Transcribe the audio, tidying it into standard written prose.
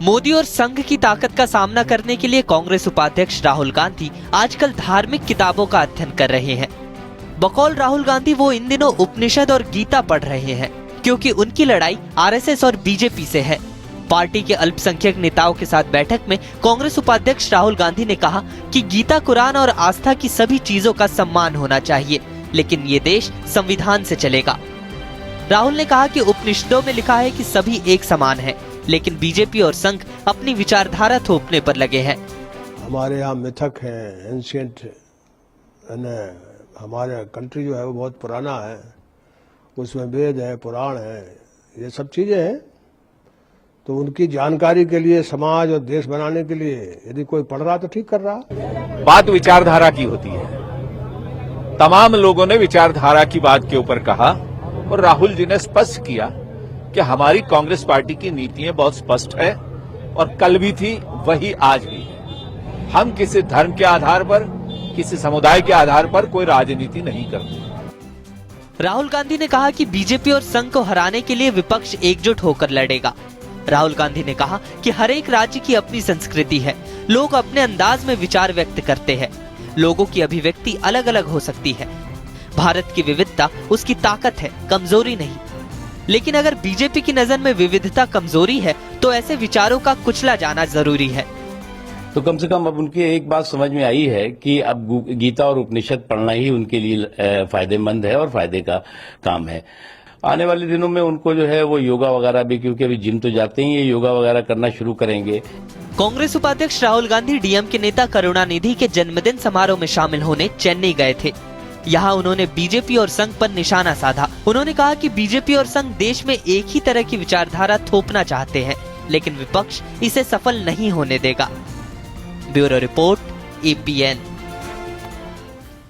मोदी और संघ की ताकत का सामना करने के लिए कांग्रेस उपाध्यक्ष राहुल गांधी आजकल धार्मिक किताबों का अध्ययन कर रहे हैं। बकौल राहुल गांधी वो इन दिनों उपनिषद और गीता पढ़ रहे हैं, क्योंकि उनकी लड़ाई आरएसएस और बीजेपी से है। पार्टी के अल्पसंख्यक नेताओं के साथ बैठक में कांग्रेस उपाध्यक्ष राहुल गांधी ने कहा कि गीता, कुरान और आस्था की सभी चीजों का सम्मान होना चाहिए, लेकिन ये देश संविधान से चलेगा। राहुल ने कहा कि उपनिषदों में लिखा है कि सभी एक समान हैं, लेकिन बीजेपी और संघ अपनी विचारधारा थोपने पर लगे हैं। हमारे यहाँ मिथक है, एंशिएंट, हमारा कंट्री जो है वो बहुत पुराना है, उसमें वेद है, पुराण है, ये सब चीजें हैं। तो उनकी जानकारी के लिए, समाज और देश बनाने के लिए यदि कोई पढ़ रहा तो ठीक कर रहा। बात विचारधारा की होती है। तमाम लोगों ने विचारधारा की बात के ऊपर कहा और राहुल जी ने स्पष्ट किया कि हमारी कांग्रेस पार्टी की नीतियां बहुत स्पष्ट है और कल भी थी, वही आज भी है। हम किसी धर्म के आधार पर, किसी समुदाय के आधार पर कोई राजनीति नहीं करते। राहुल गांधी ने कहा कि बीजेपी और संघ को हराने के लिए विपक्ष एकजुट होकर लड़ेगा। राहुल गांधी ने कहा कि हर एक राज्य की अपनी संस्कृति है, लोग अपने अंदाज में विचार व्यक्त करते हैं, लोगों की अभिव्यक्ति अलग अलग हो सकती है। भारत की विविधता उसकी ताकत है, कमजोरी नहीं। लेकिन अगर बीजेपी की नजर में विविधता कमजोरी है, तो ऐसे विचारों का कुचला जाना जरूरी है। तो कम से कम अब उनकी एक बात समझ में आई है कि अब गीता और उपनिषद पढ़ना ही उनके लिए फायदेमंद है और फायदे का काम है। आने वाले दिनों में उनको जो है वो योगा वगैरह भी, क्योंकि अभी जिम तो जाते ही, ये योगा वगैरह करना शुरू करेंगे। कांग्रेस उपाध्यक्ष राहुल गांधी डीएमके नेता करुणानिधि के जन्मदिन समारोह में शामिल होने चेन्नई गए थे। यहाँ उन्होंने बीजेपी और संघ पर निशाना साधा। उन्होंने कहा कि बीजेपी और संघ देश में एक ही तरह की विचारधारा थोपना चाहते हैं, लेकिन विपक्ष इसे सफल नहीं होने देगा। Bureau report, APN।